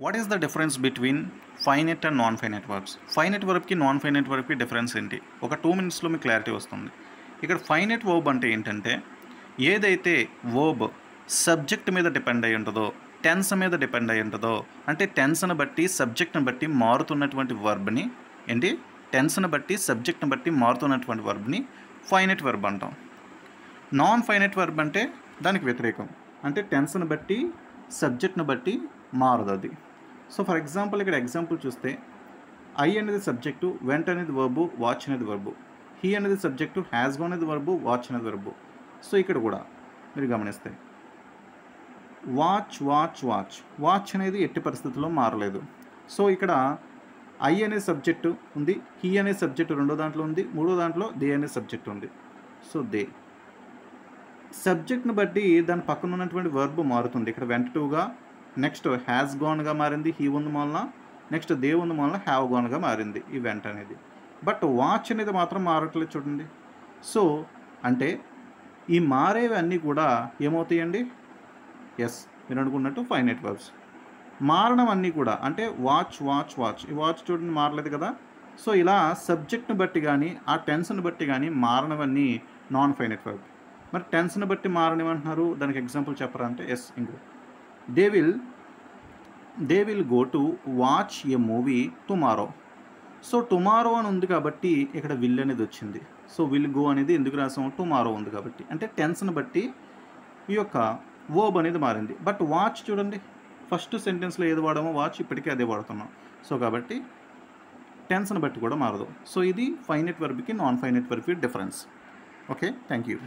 What is the difference between finite and non finite verbs? Finite వర్బ్కి non finite వర్బ్కి difference ఏంటి? ఒక 2 minutesలో మీకు క్లారిటీ వస్తుంది. ఇక్కడ ఫైనైట్ వర్బ్ అంటే ఏంటంటే, ఏదైతే వర్బ్ సబ్జెక్ట్ మీద డిపెండ్ అయి ఉంటుందో, టెన్స్ మీద డిపెండ్ అయి ఉంటుందో, అంటే టెన్స్ని బట్టి సబ్జెక్ట్ని బట్టి మారుతున్నటువంటి వర్బ్ని ఏంటి, టెన్స్ని బట్టి సబ్జెక్ట్ని బట్టి మారుతున్నటువంటి వర్బ్ని ఫైనైట్ వర్బ్ అంటాం. నాన్ ఫైనైట్ వర్బ్ అంటే దానికి వ్యతిరేకం, అంటే టెన్స్ని బట్టి సబ్జెక్ట్ని బట్టి మారదు అది. సో ఫర్ ఎగ్జాంపుల్ ఇక్కడ ఎగ్జాంపుల్ చూస్తే, ఐ అనేది సబ్జెక్టు, వెంట్ అనేది వర్బు, వాచ్ అనేది వర్బు, హీ అనేది సబ్జెక్టు, హ్యాస్ గోన్ అనేది వర్బు, వాచ్ అనేది వర్బు. సో ఇక్కడ కూడా మీరు గమనిస్తే వాచ్ వాచ్ వాచ్ వాచ్ అనేది ఎట్టి పరిస్థితుల్లో మారలేదు. సో ఇక్కడ ఐ అనే సబ్జెక్టు ఉంది, హీ అనే సబ్జెక్టు రెండో దాంట్లో ఉంది, మూడో దాంట్లో దే అనే సబ్జెక్టు ఉంది. సో దే సబ్జెక్ట్ని బట్టి దాని పక్కన ఉన్నటువంటి వర్బ్ మారుతుంది. ఇక్కడ వెంట్ టుగా, నెక్స్ట్ హ్యాస్ గోన్గా మారింది హీ ఉంది మూలన, నెక్స్ట్ దే ఉంది మూలన హ్యావ్ గోన్గా మారింది ఈ వెంట్ అనేది. బట్ వాచ్ అనేది మాత్రం మారట్లేదు చూడండి. సో అంటే ఈ మారేవి అన్నీ కూడా ఏమవుతాయండి? ఎస్, మీరు అనుకున్నట్టు ఫైనైట్ వర్బ్స్. మారడం అన్నీ కూడా అంటే వాచ్ వాచ్ వాచ్, ఈ వాచ్ చూడండి మారలేదు కదా. సో ఇలా సబ్జెక్ట్ని బట్టి కానీ ఆ టెన్స్ని బట్టి కానీ మారనవన్నీ నాన్ ఫైనైట్ వర్బ్. మరి టెన్స్ని బట్టి మారనివంటున్నారు, దానికి ఎగ్జాంపుల్ చెప్పరా అంటే ఎస్, ఇంకో they will go to watch A movie tomorrow. So tomorrow అని ఉంది కాబట్టి ఇక్కడ విల్ అనేది వచ్చింది. సో విల్ గో అనేది ఎందుకు రాసాం? టుమారో ఉంది కాబట్టి. అంటే టెన్స్ని బట్టి ఈ యొక్క వర్బ్ అనేది మారింది. బట్ వాచ్ చూడండి, ఫస్ట్ సెంటెన్స్లో ఏది వాడామో వాచ్ ఇప్పటికీ అదే వాడుతున్నాం. సో కాబట్టి టెన్స్ని బట్టి కూడా మారదు. సో ఇది ఫైనైట్ వర్బ్కి నాన్ ఫైనైట్ వర్బ్కి డిఫరెన్స్. Okay, thank you.